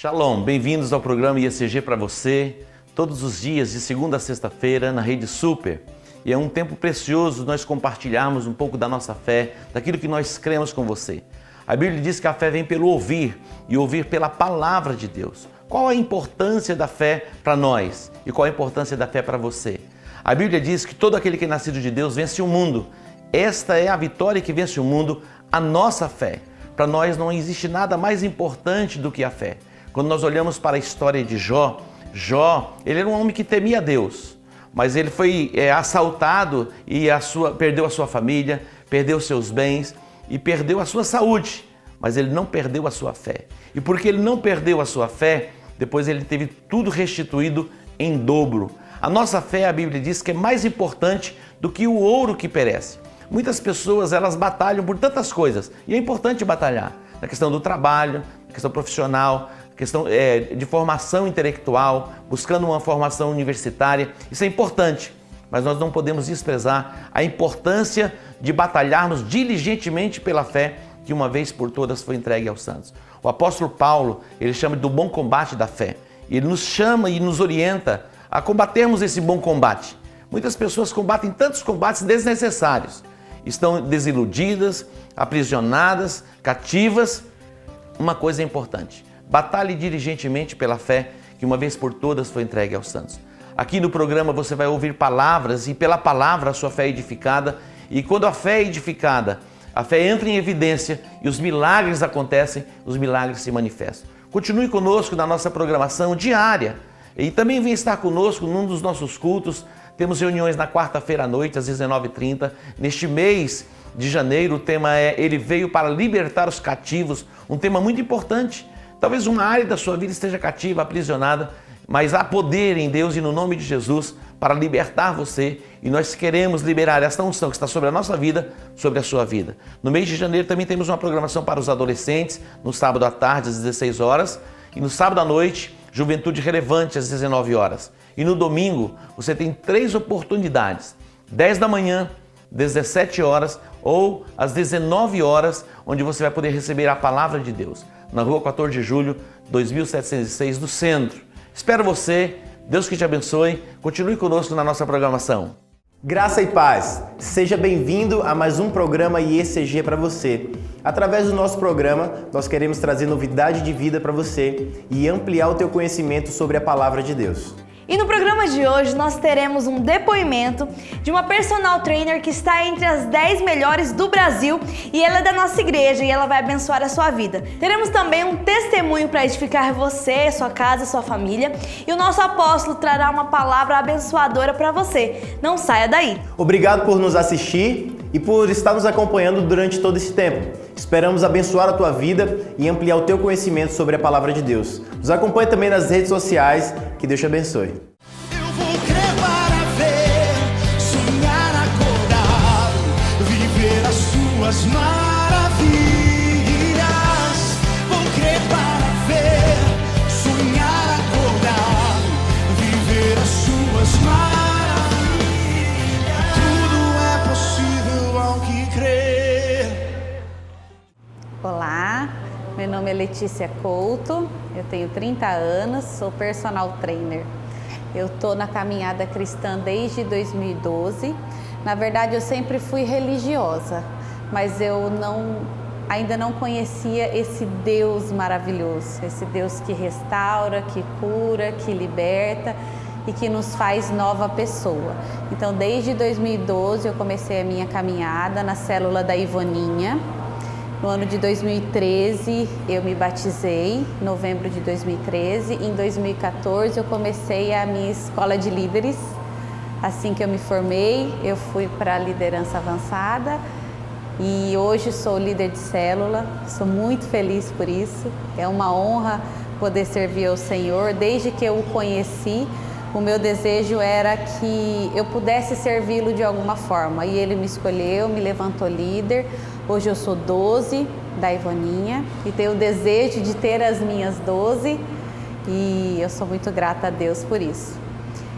Shalom, bem-vindos ao programa IECG para você, todos os dias de segunda a sexta-feira na Rede Super. E é um tempo precioso nós compartilharmos um pouco da nossa fé, daquilo que nós cremos com você. A Bíblia diz que a fé vem pelo ouvir e ouvir pela palavra de Deus. Qual a importância da fé para nós e qual a importância da fé para você? A Bíblia diz que todo aquele que é nascido de Deus vence o mundo. Esta é a vitória que vence o mundo, a nossa fé. Para nós não existe nada mais importante do que a fé. Quando nós olhamos para a história de Jó, ele era um homem que temia Deus, mas ele foi assaltado e perdeu a sua família, perdeu seus bens e perdeu a sua saúde, mas ele não perdeu a sua fé. E porque ele não perdeu a sua fé, depois ele teve tudo restituído em dobro. A nossa fé, a Bíblia diz que é mais importante do que o ouro que perece. Muitas pessoas, elas batalham por tantas coisas e é importante batalhar na questão do trabalho, na questão profissional, questão de formação intelectual, buscando uma formação universitária. Isso é importante, mas nós não podemos desprezar a importância de batalharmos diligentemente pela fé que uma vez por todas foi entregue aos santos. O apóstolo Paulo, ele chama do bom combate da fé. Ele nos chama e nos orienta a combatermos esse bom combate. Muitas pessoas combatem tantos combates desnecessários. Estão desiludidas, aprisionadas, cativas. Uma coisa é importante: batalhe diligentemente pela fé que uma vez por todas foi entregue aos santos. Aqui no programa você vai ouvir palavras e pela palavra a sua fé é edificada. E quando a fé é edificada, a fé entra em evidência e os milagres acontecem, os milagres se manifestam. Continue conosco na nossa programação diária e também vem estar conosco num dos nossos cultos. Temos reuniões na quarta-feira à noite, às 19h30. Neste mês de janeiro, o tema é Ele veio para libertar os cativos, um tema muito importante. Talvez uma área da sua vida esteja cativa, aprisionada, mas há poder em Deus e no nome de Jesus para libertar você. E nós queremos liberar esta unção que está sobre a nossa vida, sobre a sua vida. No mês de janeiro também temos uma programação para os adolescentes, no sábado à tarde, às 16 horas. E no sábado à noite, Juventude Relevante, às 19 horas. E no domingo, você tem 3 oportunidades: 10 da manhã, 17 horas ou às 19 horas, onde você vai poder receber a palavra de Deus. Na rua 14 de julho, 2706, no centro. Espero você, Deus que te abençoe, continue conosco na nossa programação. Graça e paz, seja bem-vindo a mais um programa IECG para você. Através do nosso programa, nós queremos trazer novidade de vida para você e ampliar o teu conhecimento sobre a palavra de Deus. E no programa de hoje nós teremos um depoimento de uma personal trainer que está entre as 10 melhores do Brasil e ela é da nossa igreja e ela vai abençoar a sua vida. Teremos também um testemunho para edificar você, sua casa, sua família, e o nosso apóstolo trará uma palavra abençoadora para você. Não saia daí! Obrigado por nos assistir e por estar nos acompanhando durante todo esse tempo. Esperamos abençoar a tua vida e ampliar o teu conhecimento sobre a palavra de Deus. Nos acompanhe também nas redes sociais. Que Deus te abençoe. Eu vou crer para ver, sonhar acordado, viver as tuas maravilhas. Vou crer para ver, sonhar acordado, viver as tuas maravilhas. Tudo é possível ao que crer. Olá, meu nome é Letícia Couto, eu tenho 30 anos, sou personal trainer. Eu estou na caminhada cristã desde 2012. Na verdade, eu sempre fui religiosa, mas eu ainda não conhecia esse Deus maravilhoso, esse Deus que restaura, que cura, que liberta e que nos faz nova pessoa. Então, desde 2012, eu comecei a minha caminhada na célula da Ivoninha. No ano de 2013, eu me batizei, em novembro de 2013. Em 2014, eu comecei a minha escola de líderes. Assim que eu me formei, eu fui para a liderança avançada e hoje sou líder de célula. Sou muito feliz por isso. É uma honra poder servir ao Senhor. Desde que eu o conheci, o meu desejo era que eu pudesse servi-lo de alguma forma. E ele me escolheu, me levantou líder. Hoje eu sou 12 da Ivoninha e tenho o desejo de ter as minhas 12 e eu sou muito grata a Deus por isso.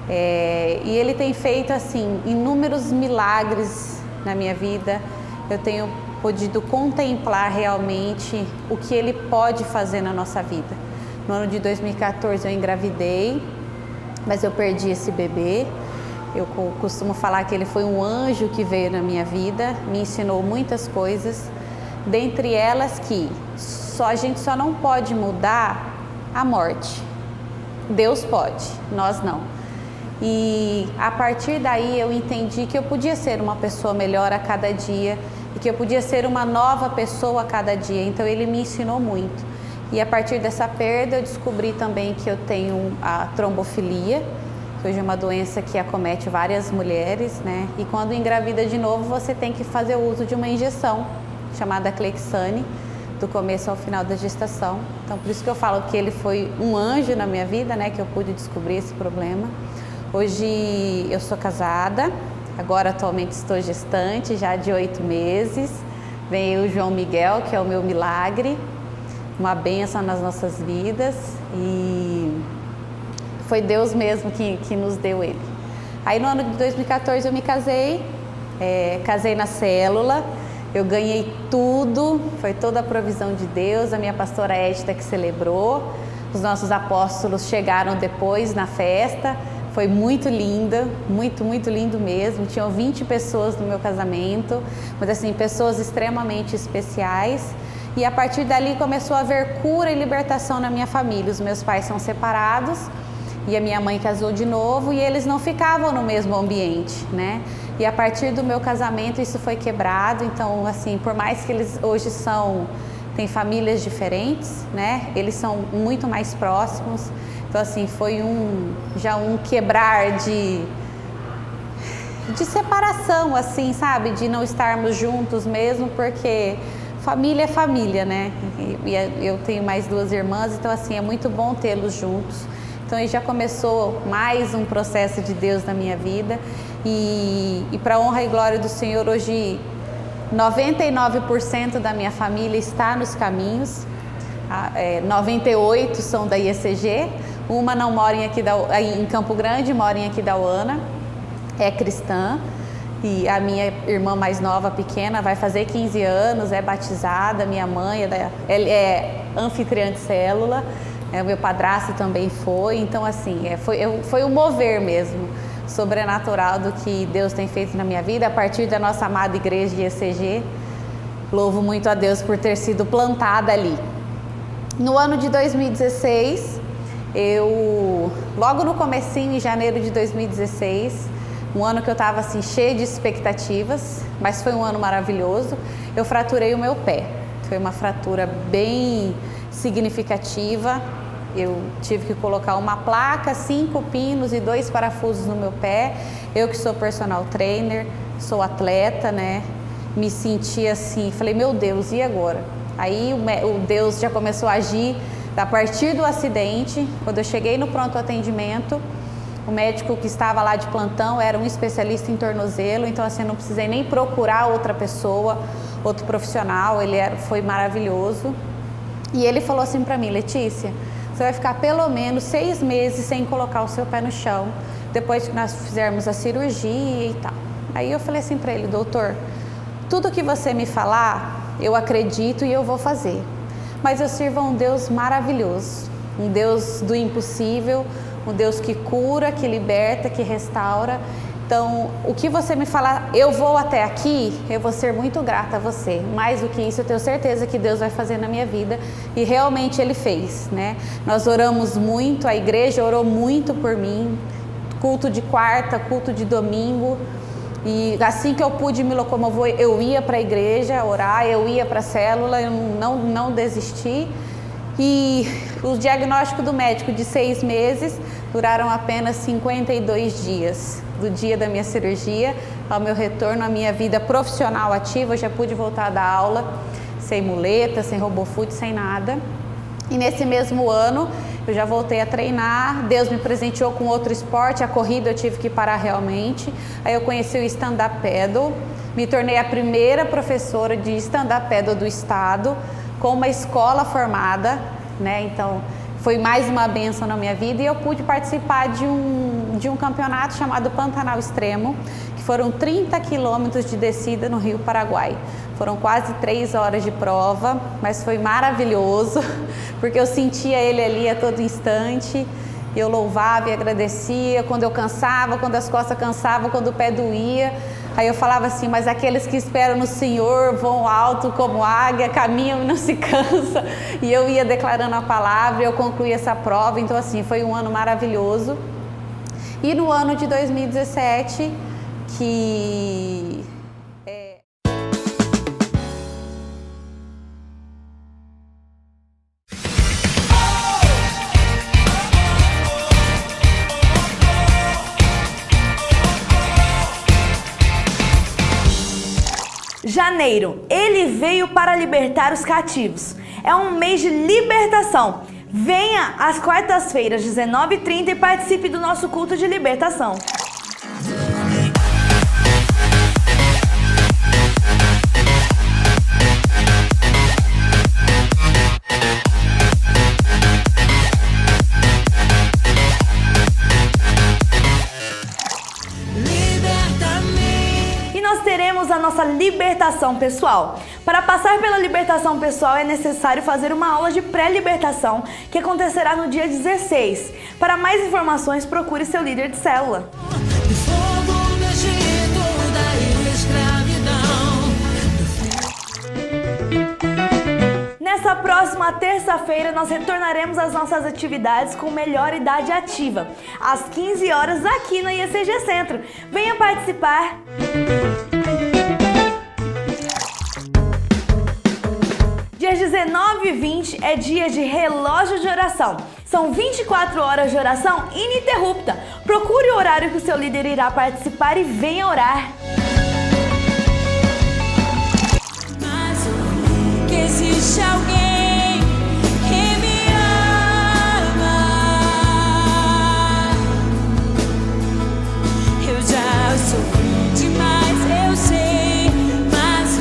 E Ele tem feito assim inúmeros milagres na minha vida. Eu tenho podido contemplar realmente o que Ele pode fazer na nossa vida. No ano de 2014 eu engravidei, mas eu perdi esse bebê. Eu costumo falar que ele foi um anjo que veio na minha vida, me ensinou muitas coisas, dentre elas que a gente só não pode mudar a morte. Deus pode, nós não. E a partir daí eu entendi que eu podia ser uma pessoa melhor a cada dia e que eu podia ser uma nova pessoa a cada dia. Então ele me ensinou muito. E a partir dessa perda eu descobri também que eu tenho a trombofilia, que hoje é uma doença que acomete várias mulheres, né? E quando engravida de novo você tem que fazer o uso de uma injeção chamada Clexane, do começo ao final da gestação. Então por isso que eu falo que ele foi um anjo na minha vida, né? Que eu pude descobrir esse problema. Hoje eu sou casada, agora atualmente estou gestante, já de 8 meses. Veio o João Miguel, que é o meu milagre, uma bênção nas nossas vidas, e foi Deus mesmo que nos deu ele. Aí no ano de 2014 eu me casei, casei na célula, eu ganhei tudo, foi toda a provisão de Deus, a minha pastora Edita que celebrou, os nossos apóstolos chegaram depois na festa. Foi muito linda, muito lindo mesmo. Tinham 20 pessoas no meu casamento, mas assim, pessoas extremamente especiais. E a partir dali começou a haver cura e libertação na minha família. Os meus pais são separados e a minha mãe casou de novo e eles não ficavam no mesmo ambiente, né? E a partir do meu casamento isso foi quebrado. Então, assim, por mais que eles hoje têm famílias diferentes, né? Eles são muito mais próximos. Então, assim, foi já um quebrar de separação, assim, sabe? De não estarmos juntos mesmo, porque família é família, né? E eu tenho mais 2 irmãs, então, assim, é muito bom tê-los juntos. Então, aí já começou mais um processo de Deus na minha vida. E para a honra e glória do Senhor, hoje 99% da minha família está nos caminhos. 98 são da IECG. Uma não mora em Campo Grande, mora em Aquidauana, é cristã. E a minha irmã mais nova, pequena, vai fazer 15 anos, é batizada. Minha mãe é anfitriã de célula, o meu padrasto também foi. Então, assim, foi um mover mesmo, sobrenatural do que Deus tem feito na minha vida, a partir da nossa amada igreja de IECG. Louvo muito a Deus por ter sido plantada ali. No ano de 2016... logo no comecinho, em janeiro de 2016, um ano que eu estava assim cheia de expectativas, mas foi um ano maravilhoso, eu fraturei o meu pé. Foi uma fratura bem significativa. Eu tive que colocar uma placa, 5 pinos e 2 parafusos no meu pé. Eu que sou personal trainer, sou atleta, né? Me senti assim, falei, meu Deus, e agora? Aí o Deus já começou a agir. A partir do acidente, quando eu cheguei no pronto atendimento, o médico que estava lá de plantão era um especialista em tornozelo, então assim, eu não precisei nem procurar outra pessoa, outro profissional, foi maravilhoso. E ele falou assim para mim, Letícia, você vai ficar pelo menos 6 meses sem colocar o seu pé no chão, depois que nós fizermos a cirurgia e tal. Aí eu falei assim para ele, doutor, tudo que você me falar, eu acredito e eu vou fazer. Mas eu sirvo a um Deus maravilhoso, um Deus do impossível, um Deus que cura, que liberta, que restaura. Então, o que você me falar, eu vou até aqui, eu vou ser muito grata a você. Mais do que isso, eu tenho certeza que Deus vai fazer na minha vida. E realmente Ele fez, né? Nós oramos muito, a igreja orou muito por mim. Culto de quarta, culto de domingo. E assim que eu pude me locomover, eu ia para a igreja orar, eu ia para a célula, eu não desisti. E o diagnóstico do médico de 6 meses duraram apenas 52 dias. Do dia da minha cirurgia ao meu retorno à minha vida profissional ativa, eu já pude voltar a dar aula sem muleta, sem robofoot, sem nada. E nesse mesmo ano eu já voltei a treinar, Deus me presenteou com outro esporte, a corrida eu tive que parar realmente. Aí eu conheci o stand-up paddle, me tornei a primeira professora de stand-up paddle do estado, com uma escola formada, né? Então foi mais uma bênção na minha vida, e eu pude participar de um campeonato chamado Pantanal Extremo, que foram 30 quilômetros de descida no Rio Paraguai. Foram quase 3 horas de prova, mas foi maravilhoso, porque eu sentia ele ali a todo instante. Eu louvava e agradecia quando eu cansava, quando as costas cansavam, quando o pé doía. Aí eu falava assim, mas aqueles que esperam no Senhor vão alto como águia, caminham e não se cansa. E eu ia declarando a palavra, eu concluí essa prova. Então assim, foi um ano maravilhoso. E no ano de 2017, Janeiro, ele veio para libertar os cativos. É um mês de libertação. Venha às quartas-feiras, 19h30, e participe do nosso culto de libertação. Teremos a nossa libertação pessoal. Para passar pela libertação pessoal é necessário fazer uma aula de pré-libertação que acontecerá no dia 16. Para mais informações, procure seu líder de célula. Nessa próxima terça-feira, nós retornaremos às nossas atividades com melhor idade ativa, às 15 horas aqui na IECG Centro. Venha participar! Dias 19 e 20 é dia de relógio de oração. São 24 horas de oração ininterrupta. Procure o horário que o seu líder irá participar e venha orar. Mas que existe alguém que me ama. Eu já sofri demais, eu sei. Mas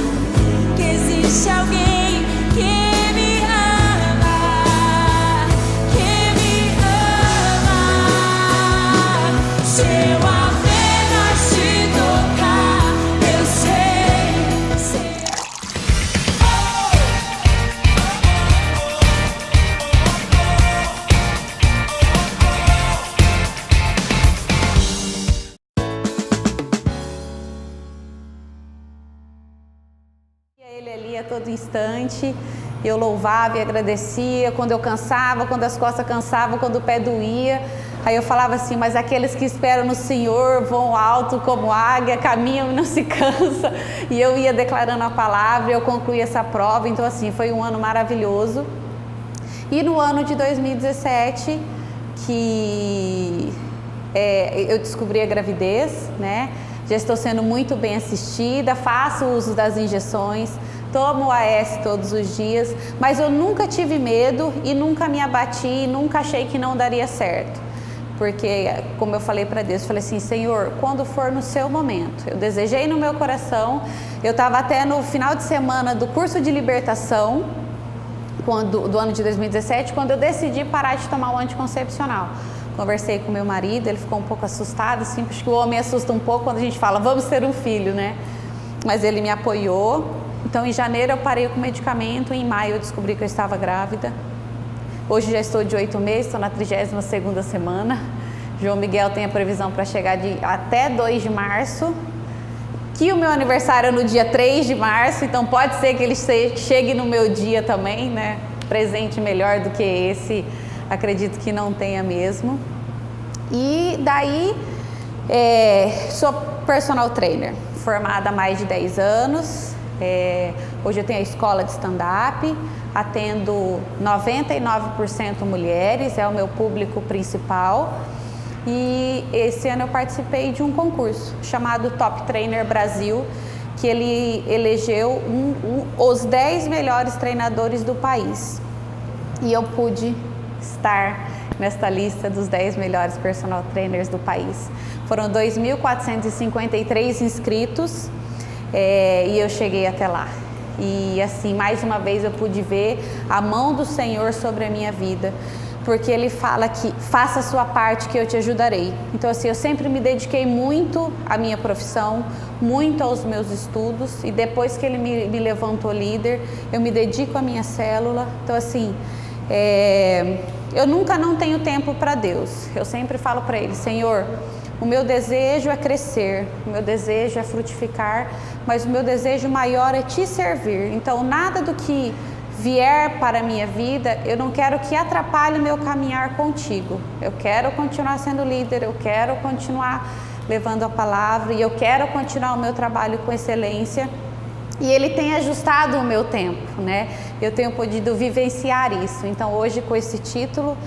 que existe alguém que me ama, que me ama. Se eu apenas te tocar, eu sei. Ele ali a todo instante, eu louvava e agradecia quando eu cansava, quando as costas cansavam, quando o pé doía. Aí eu falava assim, mas aqueles que esperam no Senhor vão alto como águia, caminham e não se cansa. E eu ia declarando a palavra, eu concluí essa prova. Então assim, foi um ano maravilhoso. E no ano de 2017, eu descobri a gravidez, né? Já estou sendo muito bem assistida, faço uso das injeções, tomo o AS todos os dias, mas eu nunca tive medo e nunca me abati, nunca achei que não daria certo. Porque, como eu falei para Deus, eu falei assim, Senhor, quando for no seu momento. Eu desejei no meu coração, eu estava até no final de semana do curso de libertação, do ano de 2017, quando eu decidi parar de tomar o anticoncepcional. Conversei com meu marido, ele ficou um pouco assustado, assim, porque o homem assusta um pouco quando a gente fala, vamos ter um filho, né? Mas ele me apoiou. Então, em janeiro eu parei com o medicamento, em maio eu descobri que eu estava grávida. Hoje já estou de 8 meses, estou na 32ª semana. João Miguel tem a previsão para chegar até 2 de março, que o meu aniversário é no dia 3 de março, então pode ser que ele chegue no meu dia também, né? Presente melhor do que esse, acredito que não tenha mesmo. E daí, sou personal trainer, formada há mais de 10 anos. Hoje eu tenho a escola de stand-up, atendo 99% mulheres, é o meu público principal. E esse ano eu participei de um concurso chamado Top Trainer Brasil, que ele elegeu os 10 melhores treinadores do país. E eu pude estar nesta lista dos 10 melhores personal trainers do país. Foram 2.453 inscritos e eu cheguei até lá. E assim, mais uma vez eu pude ver a mão do Senhor sobre a minha vida. porque ele fala que faça a sua parte que eu te ajudarei. Então assim, eu sempre me dediquei muito à minha profissão, muito aos meus estudos, e depois que ele me levantou líder, eu me dedico à minha célula. Então assim, eu nunca não tenho tempo para Deus. Eu sempre falo para Ele, Senhor, o meu desejo é crescer, o meu desejo é frutificar, mas o meu desejo maior é te servir. Então nada do que vier para a minha vida, eu não quero que atrapalhe o meu caminhar contigo. Eu quero continuar sendo líder, eu quero continuar levando a palavra e eu quero continuar o meu trabalho com excelência. E Ele tem ajustado o meu tempo, né? Eu tenho podido vivenciar isso. Então hoje com esse título,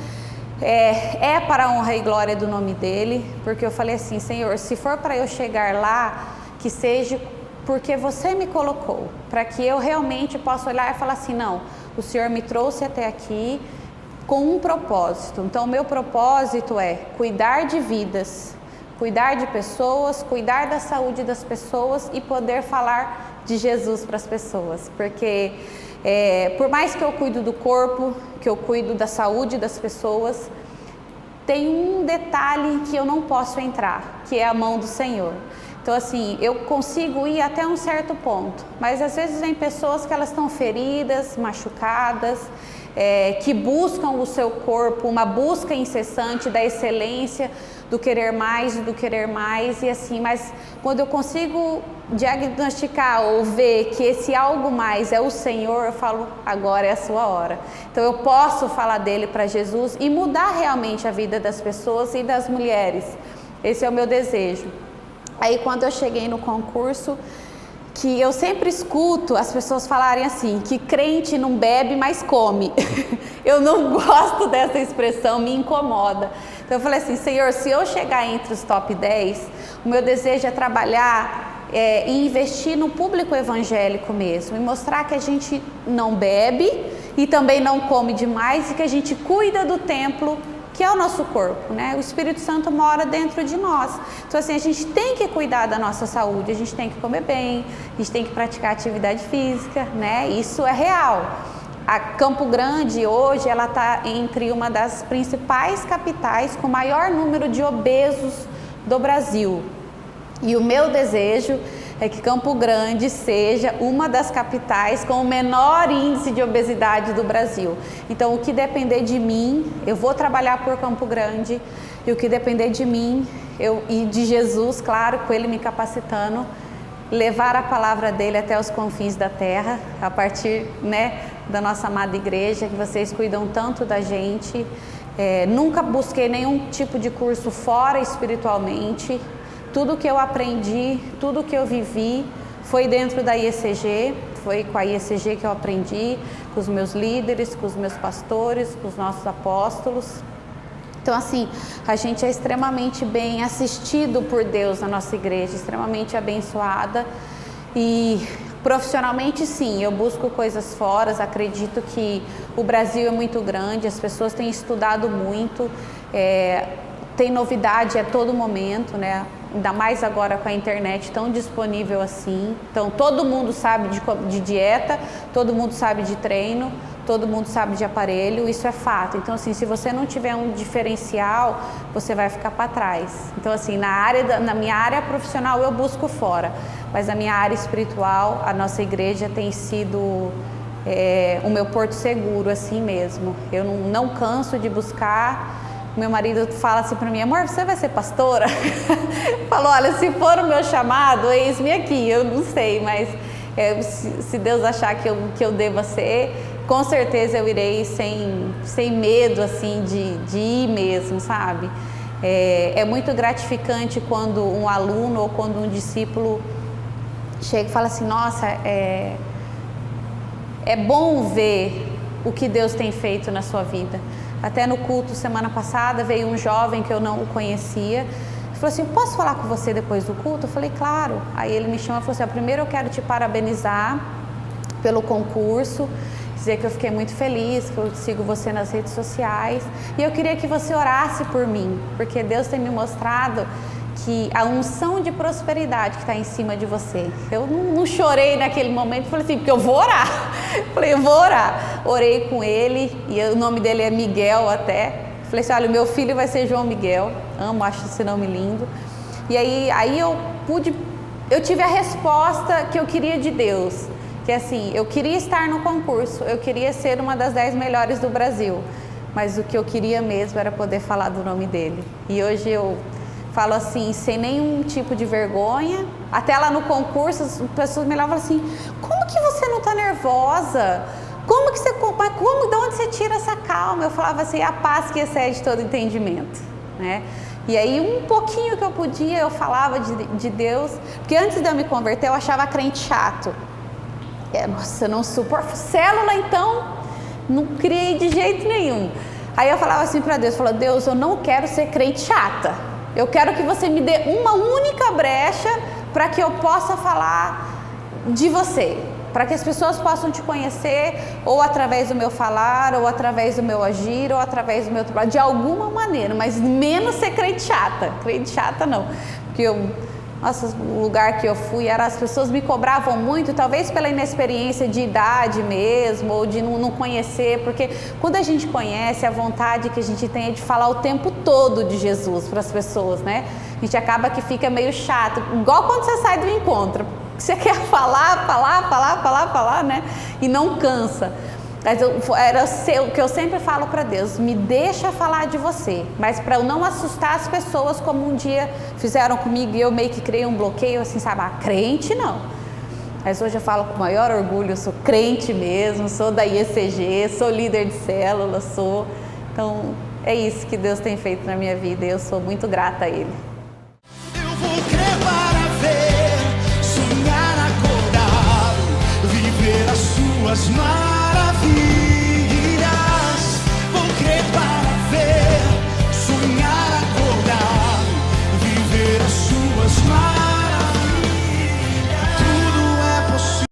é para a honra e glória do nome dEle, porque eu falei assim, Senhor, se for para eu chegar lá, que seja porque você me colocou, para que eu realmente possa olhar e falar assim, não, o Senhor me trouxe até aqui com um propósito. Então o meu propósito é cuidar de vidas, cuidar de pessoas, cuidar da saúde das pessoas e poder falar de Jesus para as pessoas, porque por mais que eu cuido do corpo, que eu cuido da saúde das pessoas, tem um detalhe que eu não posso entrar, que é a mão do Senhor. Então assim, eu consigo ir até um certo ponto, mas às vezes vem pessoas que elas estão feridas, machucadas, que buscam o seu corpo, uma busca incessante da excelência, do querer mais, e assim, mas quando eu consigo diagnosticar ou ver que esse algo mais é o Senhor, eu falo, agora é a sua hora. Então eu posso falar dele para Jesus e mudar realmente a vida das pessoas e das mulheres. Esse é o meu desejo. Aí quando eu cheguei no concurso, que eu sempre escuto as pessoas falarem assim, que crente não bebe, mas come. Eu não gosto dessa expressão, me incomoda. Então eu falei assim, Senhor, se eu chegar entre os top 10, o meu desejo é trabalhar e investir no público evangélico mesmo, e mostrar que a gente não bebe e também não come demais, e que a gente cuida do templo, que é o nosso corpo, né? O Espírito Santo mora dentro de nós. Então assim, a gente tem que cuidar da nossa saúde, a gente tem que comer bem, a gente tem que praticar atividade física, né? Isso é real. A Campo Grande hoje, ela está entre uma das principais capitais com maior número de obesos do Brasil. E o meu desejo é que Campo Grande seja uma das capitais com o menor índice de obesidade do Brasil. Então, o que depender de mim, eu vou trabalhar por Campo Grande, e o que depender de mim, e de Jesus, claro, com Ele me capacitando, levar a palavra dEle até os confins da terra, a partir, né, da nossa amada igreja, que vocês cuidam tanto da gente. Nunca busquei nenhum tipo de curso fora espiritualmente. Tudo que eu aprendi, tudo que eu vivi foi dentro da IECG, foi com a IECG que eu aprendi, com os meus líderes, com os meus pastores, com os nossos apóstolos. Então assim, a gente é extremamente bem assistido por Deus na nossa igreja, extremamente abençoada. E profissionalmente sim, eu busco coisas fora, acredito que o Brasil é muito grande, as pessoas têm estudado muito, tem novidade a todo momento, né? Ainda mais agora com a internet tão disponível assim. Então todo mundo sabe de dieta, todo mundo sabe de treino, todo mundo sabe de aparelho, isso é fato. Então assim, se você não tiver um diferencial, você vai ficar para trás. Então assim, na minha área profissional eu busco fora, mas na minha área espiritual, a nossa igreja tem sido o meu porto seguro, assim mesmo. Eu não canso de buscar. Meu marido fala assim para mim, amor, você vai ser pastora? Falo, olha, se for o meu chamado, eis-me aqui. Eu não sei, mas se Deus achar que eu deva ser, com certeza eu irei sem medo, assim, de ir mesmo, sabe? É muito gratificante quando um aluno ou quando um discípulo chega e fala assim, nossa, é bom ver o que Deus tem feito na sua vida. Até no culto semana passada veio um jovem que eu não o conhecia. Ele falou assim, posso falar com você depois do culto? Eu falei, claro. Aí ele me chamou e falou assim, primeiro eu quero te parabenizar pelo concurso, dizer que eu fiquei muito feliz, que eu sigo você nas redes sociais. E eu queria que você orasse por mim, porque Deus tem me mostrado que a unção de prosperidade que está em cima de você. Eu não chorei naquele momento, falei assim, porque eu vou orar. Falei, eu vou orar. Orei com ele, e o nome dele é Miguel até. Falei assim, olha, o meu filho vai ser João Miguel. Amo, acho esse nome lindo. E aí eu tive a resposta que eu queria de Deus. Que assim, eu queria estar no concurso, eu queria ser uma das 10 melhores do Brasil. Mas o que eu queria mesmo era poder falar do nome dele. E hoje eu falo assim, sem nenhum tipo de vergonha. Até lá no concurso, as pessoas me olhavam assim, como que você não está nervosa? Como que você, de onde você tira essa calma? Eu falava assim, a paz que excede todo entendimento, né? E aí um pouquinho que eu podia, eu falava de Deus, porque antes de eu me converter, eu achava crente chato. Nossa, eu não suporto célula, então não criei de jeito nenhum. Aí eu falava assim para Deus, falava, Deus, eu não quero ser crente chata. Eu quero que você me dê uma única brecha para que eu possa falar de você, para que as pessoas possam te conhecer, ou através do meu falar, ou através do meu agir, ou através do meu trabalho, de alguma maneira, mas menos ser crente chata. Crente chata não, porque o lugar que eu fui, as pessoas me cobravam muito, talvez pela inexperiência de idade mesmo, ou de não conhecer, porque quando a gente conhece, a vontade que a gente tem é de falar o tempo todo de Jesus para as pessoas, né? A gente acaba que fica meio chato, igual quando você sai do encontro, você quer falar, né? E não cansa. Mas era o que eu sempre falo para Deus, me deixa falar de você, mas para eu não assustar as pessoas como um dia fizeram comigo e eu meio que criei um bloqueio assim, sabe, crente não. Mas hoje eu falo com o maior orgulho, eu sou crente mesmo, sou da IECG, sou líder de célula, Então é isso que Deus tem feito na minha vida e eu sou muito grata a Ele. Eu vou crer para ver, sonhar acordado, viver as suas maravilhas. Vou crer para ver, sonhar acordado, viver as suas maravilhas. Tudo é possível.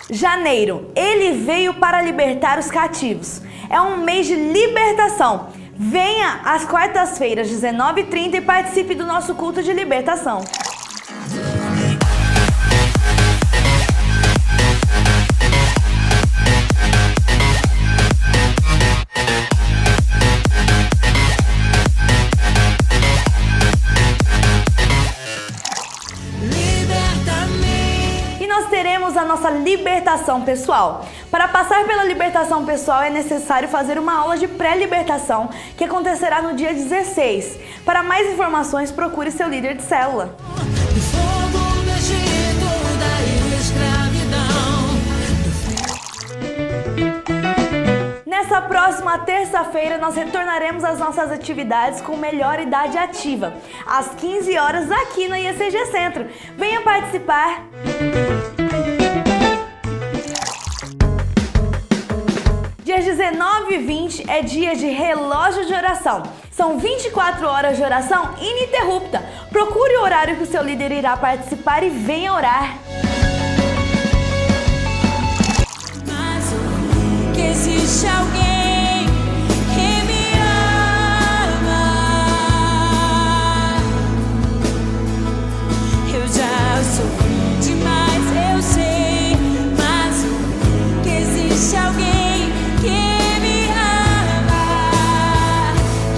Janeiro, ele veio para libertar os cativos. É um mês de libertação. Venha às quartas-feiras, 19h30 e participe do nosso culto de libertação. A nossa libertação pessoal. Para passar pela libertação pessoal é necessário fazer uma aula de pré-libertação que acontecerá no dia 16. Para mais informações, procure seu líder de célula. Do fogo do Egito, da escravidão. Nessa próxima terça-feira, nós retornaremos às nossas atividades com melhor idade ativa, às 15 horas aqui na IECG Centro. Venha participar! Dias 19 e 20 é dia de relógio de oração. São 24 horas de oração ininterrupta. Procure o horário que o seu líder irá participar e venha orar. Mas ouvi que existe alguém que me ama. Eu já sofri demais, eu sei. Mas ouvi que existe alguém que me ama,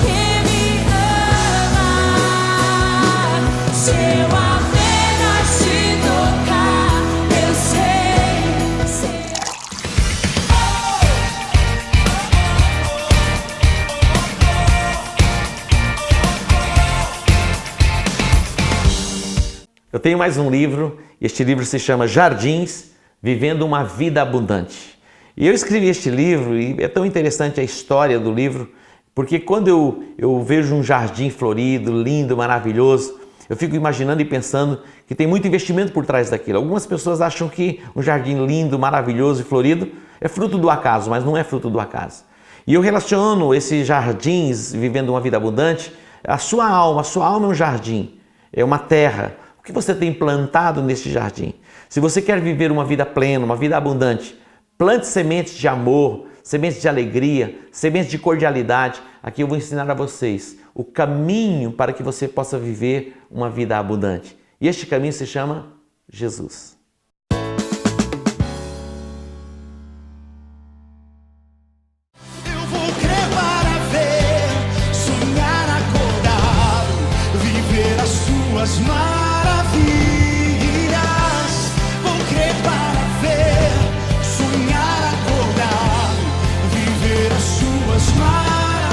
que me ama. Se eu apenas te tocar, eu sei. Eu tenho mais um livro, este livro se chama Jardins, Vivendo uma Vida Abundante. E eu escrevi este livro e é tão interessante a história do livro, porque quando eu vejo um jardim florido, lindo, maravilhoso, eu fico imaginando e pensando que tem muito investimento por trás daquilo. Algumas pessoas acham que um jardim lindo, maravilhoso e florido é fruto do acaso, mas não é fruto do acaso. E eu relaciono esses jardins, vivendo uma vida abundante, a sua alma é um jardim. é uma terra. O que você tem plantado neste jardim? Se você quer viver uma vida plena, uma vida abundante, plante sementes de amor, sementes de alegria, sementes de cordialidade. Aqui eu vou ensinar a vocês o caminho para que você possa viver uma vida abundante. E este caminho se chama Jesus. Eu vou crer para ver, sonhar acordado, viver as suas maravilhas. Vou crer para ver, sonhar acordado, viver as suas maravilhas.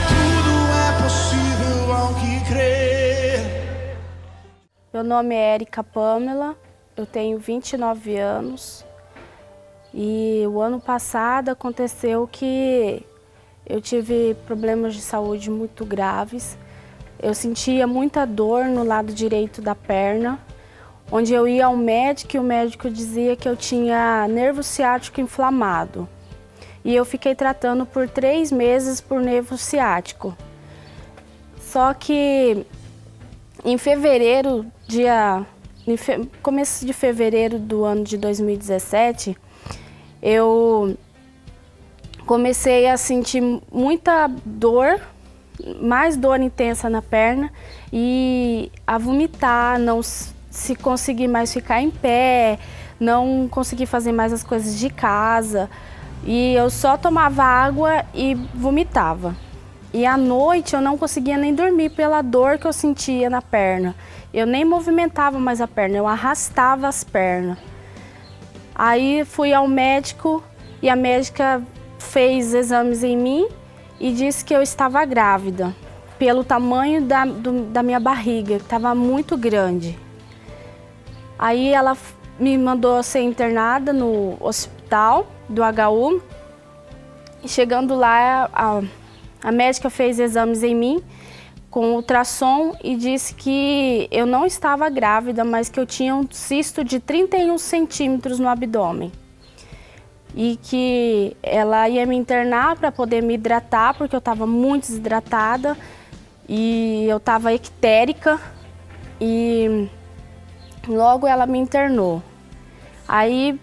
Tudo é possível ao que crer. Meu nome é Érica Pamela, eu tenho 29 anos e o ano passado aconteceu que eu tive problemas de saúde muito graves. Eu sentia muita dor no lado direito da perna, onde eu ia ao médico e o médico dizia que eu tinha nervo ciático inflamado. E eu fiquei tratando por 3 meses por nervo ciático. Só que em fevereiro, começo de fevereiro do ano de 2017, eu comecei a sentir muita dor, mais dor intensa na perna e a vomitar, não se conseguir mais ficar em pé, não conseguir fazer mais as coisas de casa. E eu só tomava água e vomitava. E à noite eu não conseguia nem dormir pela dor que eu sentia na perna. Eu nem movimentava mais a perna, eu arrastava as pernas. Aí fui ao médico e a médica fez exames em mim e disse que eu estava grávida, pelo tamanho da minha barriga, que estava muito grande. Aí ela me mandou ser internada no hospital do HU. E chegando lá, a médica fez exames em mim com ultrassom e disse que eu não estava grávida, mas que eu tinha um cisto de 31 centímetros no abdômen. E que ela ia me internar para poder me hidratar, porque eu estava muito desidratada e eu estava ictérica e logo ela me internou. Aí,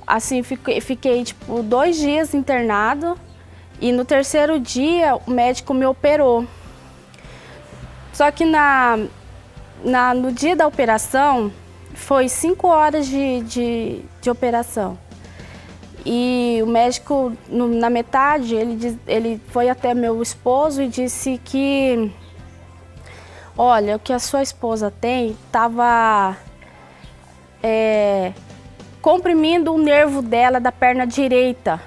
assim, fiquei tipo 2 dias internado e no 3º dia o médico me operou. Só que no dia da operação foi 5 horas de operação. E o médico, na metade, ele foi até meu esposo e disse que, olha, o que a sua esposa tem estava comprimindo o nervo dela da perna direita.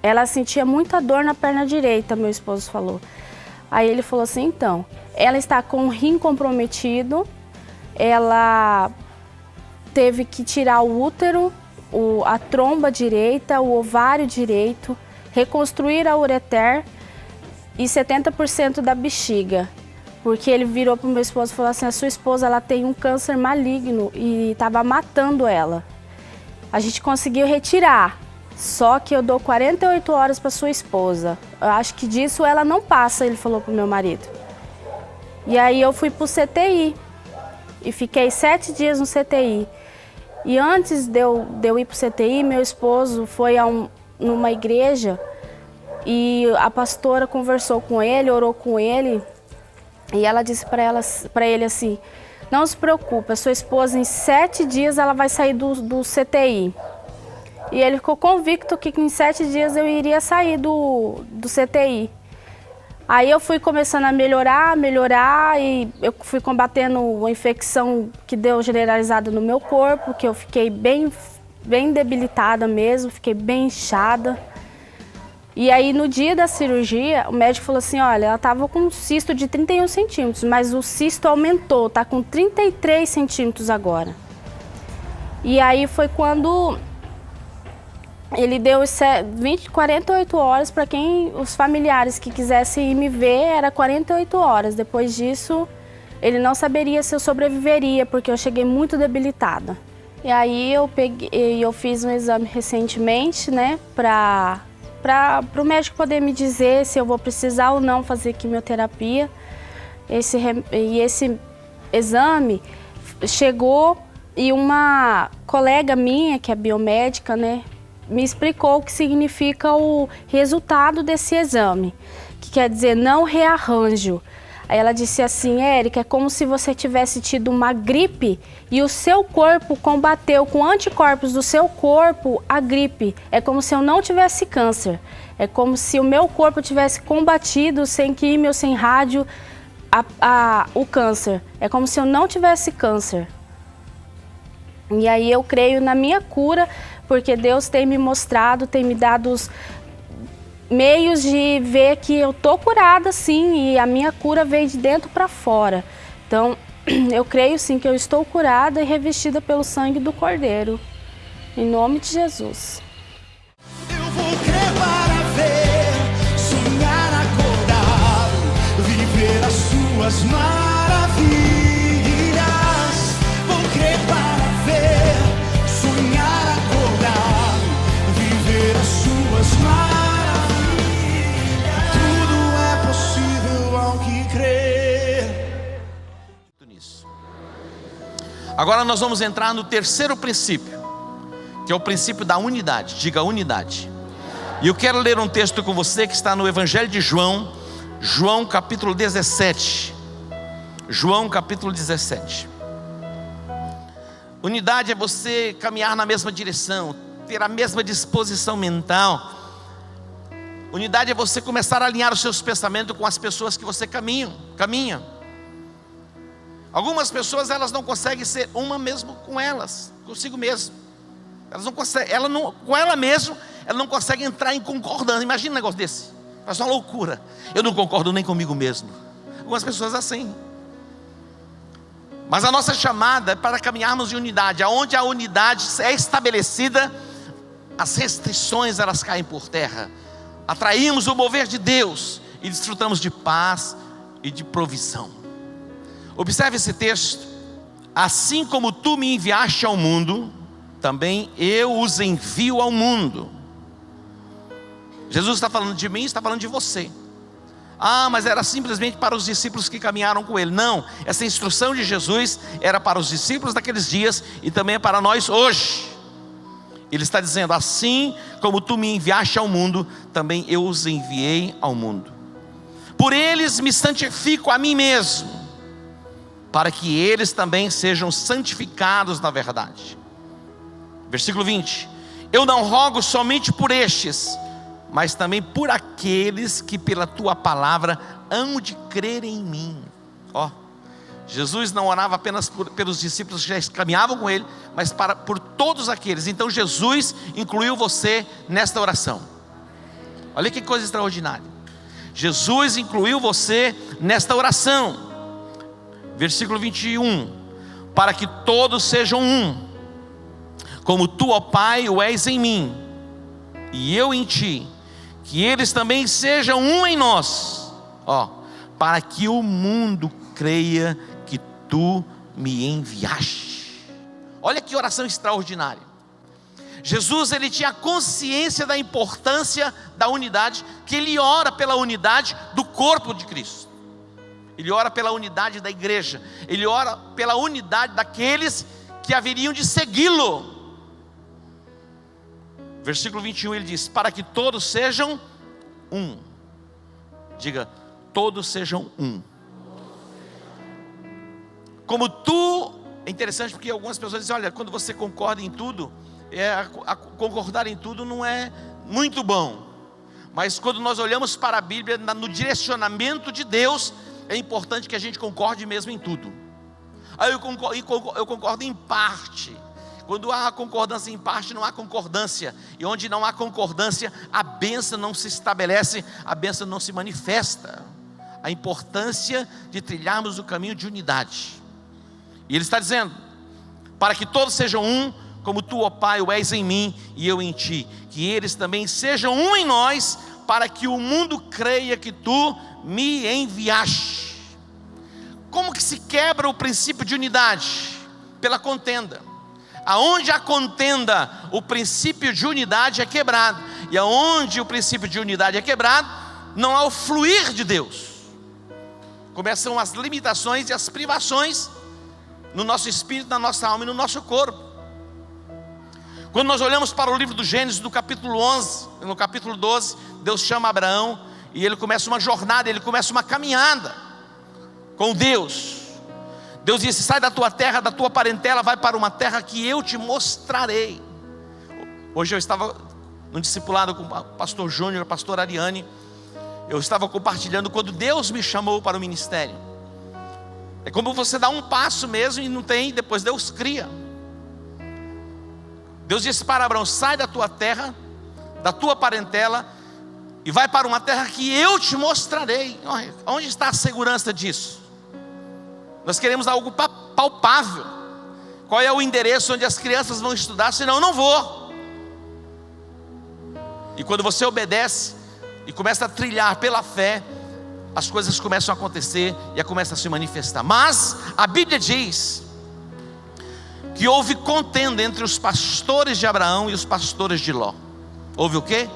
Ela sentia muita dor na perna direita, meu esposo falou. Aí ele falou assim, então, ela está com o rim comprometido, ela teve que tirar o útero, a tromba direita, o ovário direito, reconstruir a ureter e 70% da bexiga. Porque ele virou para o meu esposo e falou assim, a sua esposa ela tem um câncer maligno e estava matando ela. A gente conseguiu retirar, só que eu dou 48 horas para sua esposa. Eu acho que disso ela não passa, ele falou para o meu marido. E aí eu fui para o CTI e fiquei 7 dias no CTI. E antes de eu ir para o CTI, meu esposo foi numa igreja e a pastora conversou com ele, orou com ele e ela disse para ele assim, não se preocupe, a sua esposa em 7 dias ela vai sair do CTI. E ele ficou convicto que em 7 dias eu iria sair do CTI. Aí eu fui começando a melhorar e eu fui combatendo uma infecção que deu generalizada no meu corpo, que eu fiquei bem debilitada mesmo, fiquei bem inchada. E aí no dia da cirurgia, o médico falou assim, olha, ela estava com um cisto de 31 centímetros, mas o cisto aumentou, tá com 33 centímetros agora. E aí foi quando ele deu 48 horas para os familiares que quisessem ir me ver, era 48 horas. Depois disso, ele não saberia se eu sobreviveria, porque eu cheguei muito debilitada. E aí eu fiz um exame recentemente, né, para o médico poder me dizer se eu vou precisar ou não fazer quimioterapia. esse exame chegou e uma colega minha, que é biomédica, né, me explicou o que significa o resultado desse exame, que quer dizer não rearranjo. Aí ela disse assim: Érica, é como se você tivesse tido uma gripe e o seu corpo combateu com anticorpos do seu corpo a gripe. É como se eu não tivesse câncer. É como se o meu corpo tivesse combatido sem químio, sem rádio, o câncer. É como se eu não tivesse câncer. E aí eu creio na minha cura, porque Deus tem me mostrado, tem me dado os meios de ver que eu tô curada sim, e a minha cura veio de dentro para fora. Então, eu creio sim que eu estou curada e revestida pelo sangue do Cordeiro. Em nome de Jesus. Eu vou crer para ver, sonhar acordado, viver as suas maravilhas. Vou crer para ver, sonhar acordado, viver as suas maravilhas. Agora nós vamos entrar no terceiro princípio, que é o princípio da unidade. Diga unidade. E eu quero ler um texto com você que está no Evangelho de João, João capítulo 17. João capítulo 17. Unidade é você caminhar na mesma direção, ter a mesma disposição mental. Unidade é você começar a alinhar os seus pensamentos com as pessoas que você caminha. Algumas pessoas, elas não conseguem ser uma mesmo com elas, consigo mesmo. Elas não conseguem, com ela mesma, ela não consegue entrar em concordância. Imagina um negócio desse, faz uma loucura. Eu não concordo nem comigo mesmo. Algumas pessoas assim. Mas a nossa chamada é para caminharmos em unidade. Aonde a unidade é estabelecida, as restrições elas caem por terra. Atraímos o mover de Deus e desfrutamos de paz e de provisão. Observe esse texto. Assim como tu me enviaste ao mundo, também eu os envio ao mundo. Jesus está falando de mim, está falando de você. Ah, mas era simplesmente para os discípulos que caminharam com ele. Não, essa instrução de Jesus era para os discípulos daqueles dias e também é para nós hoje. Ele está dizendo: assim como tu me enviaste ao mundo, também eu os enviei ao mundo. Por eles me santifico a mim mesmo, para que eles também sejam santificados na verdade. Versículo 20: eu não rogo somente por estes, mas também por aqueles que pela tua palavra hão de crer em mim. Jesus não orava apenas pelos discípulos que já caminhavam com ele, mas por todos aqueles. Então Jesus incluiu você nesta oração. Olha que coisa extraordinária. Jesus incluiu você nesta oração. Versículo 21: para que todos sejam um, como tu, ó Pai, o és em mim, e eu em ti, que eles também sejam um em nós, para que o mundo creia que tu me enviaste. Olha que oração extraordinária. Jesus, ele tinha consciência da importância da unidade, que ele ora pela unidade do corpo de Cristo. Ele ora pela unidade da igreja. Ele ora pela unidade daqueles que haveriam de segui-lo. Versículo 21 ele diz: para que todos sejam um. Diga: todos sejam um. Como tu. É interessante porque algumas pessoas dizem: olha, quando você concorda em tudo, concordar em tudo não é muito bom. Mas quando nós olhamos para a Bíblia, no direcionamento de Deus, é importante que a gente concorde mesmo em tudo. Aí eu concordo em parte. Quando há concordância em parte, não há concordância. E onde não há concordância, a bênção não se estabelece, a bênção não se manifesta. A importância de trilharmos o caminho de unidade. E ele está dizendo: para que todos sejam um, como tu, ó Pai, o és em mim e eu em ti, que eles também sejam um em nós, para que o mundo creia que tu me enviaste. Como que se quebra o princípio de unidade? Pela contenda. Aonde há contenda, o princípio de unidade é quebrado. E aonde o princípio de unidade é quebrado, não há o fluir de Deus. começam as limitações e as privações no nosso espírito, na nossa alma e no nosso corpo. Quando nós olhamos para o livro do Gênesis, no capítulo 11, no capítulo 12, Deus chama Abraão e ele começa uma jornada, ele começa uma caminhada com Deus. Deus disse: sai da tua terra, da tua parentela, vai para uma terra que eu te mostrarei. Hoje eu estava no discipulado com o pastor Júnior, a pastor Ariane. Eu estava compartilhando quando Deus me chamou para o ministério. É como você dá um passo mesmo e não tem, depois Deus cria. Deus disse para Abraão: sai da tua terra, da tua parentela, e vai para uma terra que eu te mostrarei. Onde está a segurança disso? Nós queremos algo palpável. Qual é o endereço onde as crianças vão estudar? Senão eu não vou. E quando você obedece e começa a trilhar pela fé, as coisas começam a acontecer e começam a se manifestar. Mas a Bíblia diz que houve contenda entre os pastores de Abraão e os pastores de Ló. Houve o quê?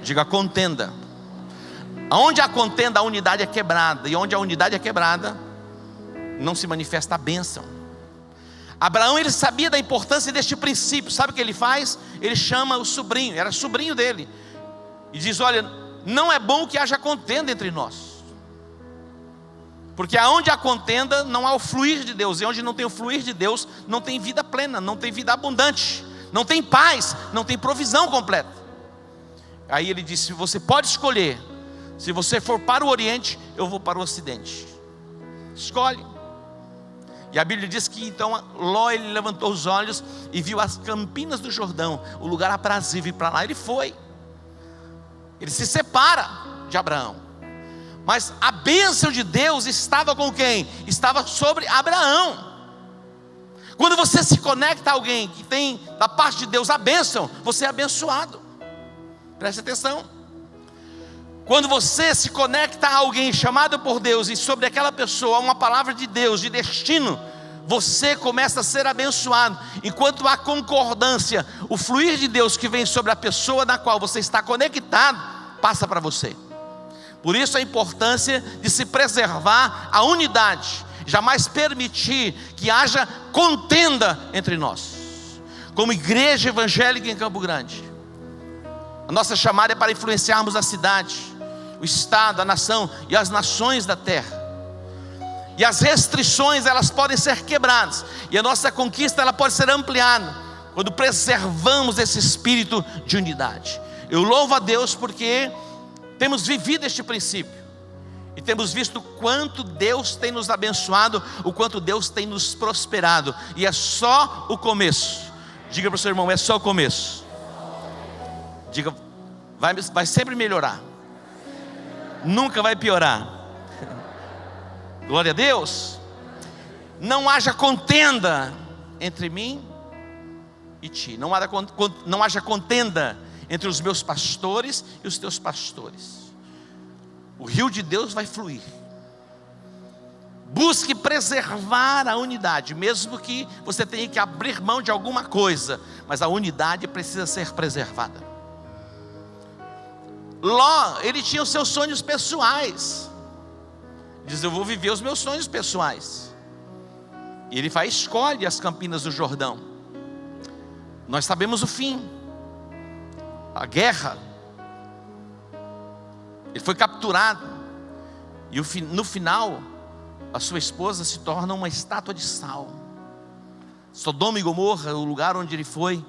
Diga contenda. Onde há contenda, a unidade é quebrada. E onde a unidade é quebrada, não se manifesta a bênção. Abraão, ele sabia da importância deste princípio. Sabe o que ele faz? Ele chama o sobrinho, era sobrinho dele, e diz: olha, não é bom que haja contenda entre nós, porque aonde há contenda não há o fluir de Deus. E onde não tem o fluir de Deus, não tem vida plena, não tem vida abundante, não tem paz, não tem provisão completa. Aí ele disse: você pode escolher. Se você for para o Oriente, eu vou para o Ocidente. Escolhe. E a Bíblia diz que então Ló, ele levantou os olhos e viu as campinas do Jordão, o lugar aprazível, e para lá ele foi. Ele se separa de Abraão. Mas a bênção de Deus estava com quem? Estava sobre Abraão. Quando você se conecta a alguém que tem da parte de Deus a bênção, você é abençoado. Preste atenção. Quando você se conecta a alguém chamado por Deus e sobre aquela pessoa uma palavra de Deus, de destino, você começa a ser abençoado. Enquanto há concordância, o fluir de Deus que vem sobre a pessoa na qual você está conectado, passa para você. Por isso a importância de se preservar a unidade, jamais permitir que haja contenda entre nós. Como igreja evangélica em Campo Grande, a nossa chamada é para influenciarmos a cidade, o estado, a nação e as nações da terra. E as restrições, elas podem ser quebradas, e a nossa conquista, ela pode ser ampliada quando preservamos esse espírito de unidade. Eu louvo a Deus porque temos vivido este princípio e temos visto o quanto Deus tem nos abençoado, o quanto Deus tem nos prosperado. E é só o começo. Diga para o seu irmão: é só o começo. Diga: vai sempre melhorar, nunca vai piorar. Glória a Deus. Não haja contenda entre mim e ti. Não haja contenda entre os meus pastores e os teus pastores. O rio de Deus vai fluir. Busque preservar a unidade, mesmo que você tenha que abrir mão de alguma coisa, mas a unidade precisa ser preservada. Ló, ele tinha os seus sonhos pessoais. Diz: eu vou viver os meus sonhos pessoais. E ele vai e escolhe as campinas do Jordão. Nós sabemos o fim, a guerra. Ele foi capturado, e no final a sua esposa se torna uma estátua de sal. Sodoma e Gomorra, o lugar onde ele foi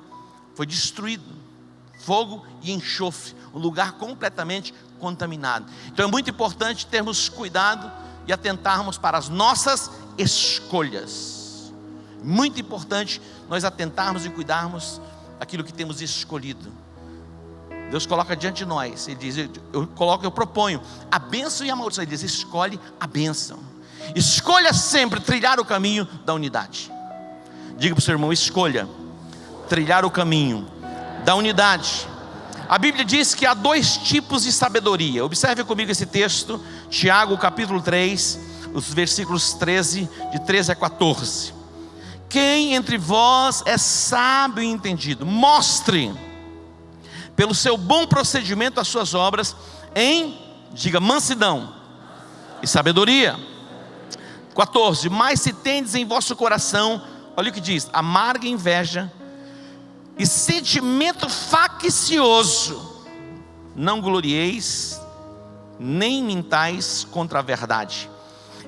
destruído, fogo e enxofre, um lugar completamente contaminado. Então é muito importante termos cuidado e atentarmos para as nossas escolhas. Muito importante nós atentarmos e cuidarmos daquilo que temos escolhido. Deus coloca diante de nós, Ele diz: eu proponho a bênção e a maldição. Ele diz: escolhe a bênção. Escolha sempre trilhar o caminho da unidade. Diga para o seu irmão: escolha trilhar o caminho da unidade. A Bíblia diz que há dois tipos de sabedoria. Observe comigo esse texto, Tiago capítulo 3, os versículos 13, de 13 a 14. Quem entre vós é sábio e entendido, mostre pelo seu bom procedimento as suas obras em, diga, mansidão e sabedoria. 14. Mas se tendes em vosso coração, olha o que diz: amarga inveja e sentimento faccioso, não glorieis, nem mintais contra a verdade.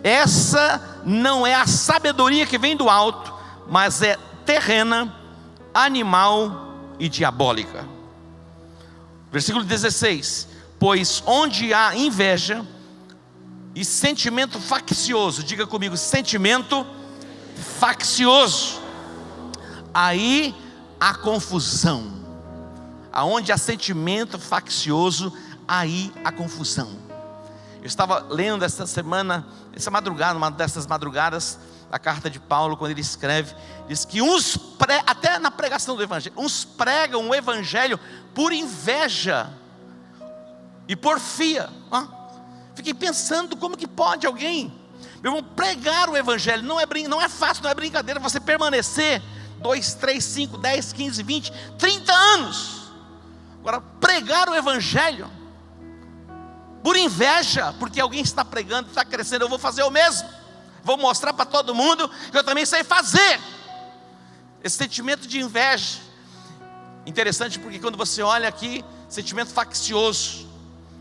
Essa não é a sabedoria que vem do alto, mas é terrena, animal e diabólica. Versículo 16: pois onde há inveja e sentimento faccioso, diga comigo, sentimento faccioso, aí há confusão. Aonde há sentimento faccioso, aí há confusão. Eu estava lendo essa semana, essa madrugada, uma dessas madrugadas, a carta de Paulo, quando ele escreve, diz que até na pregação do evangelho, uns pregam o evangelho por inveja e porfia. Fiquei pensando, como que pode alguém, meu irmão, pregar o evangelho? Não é fácil, não é brincadeira você permanecer 2, 3, 5, 10, 15, 20, 30 anos. Agora, pregar o evangelho por inveja, porque alguém está pregando, está crescendo, eu vou fazer o mesmo, vou mostrar para todo mundo que eu também sei fazer. Esse sentimento de inveja, interessante, porque quando você olha aqui, sentimento faccioso,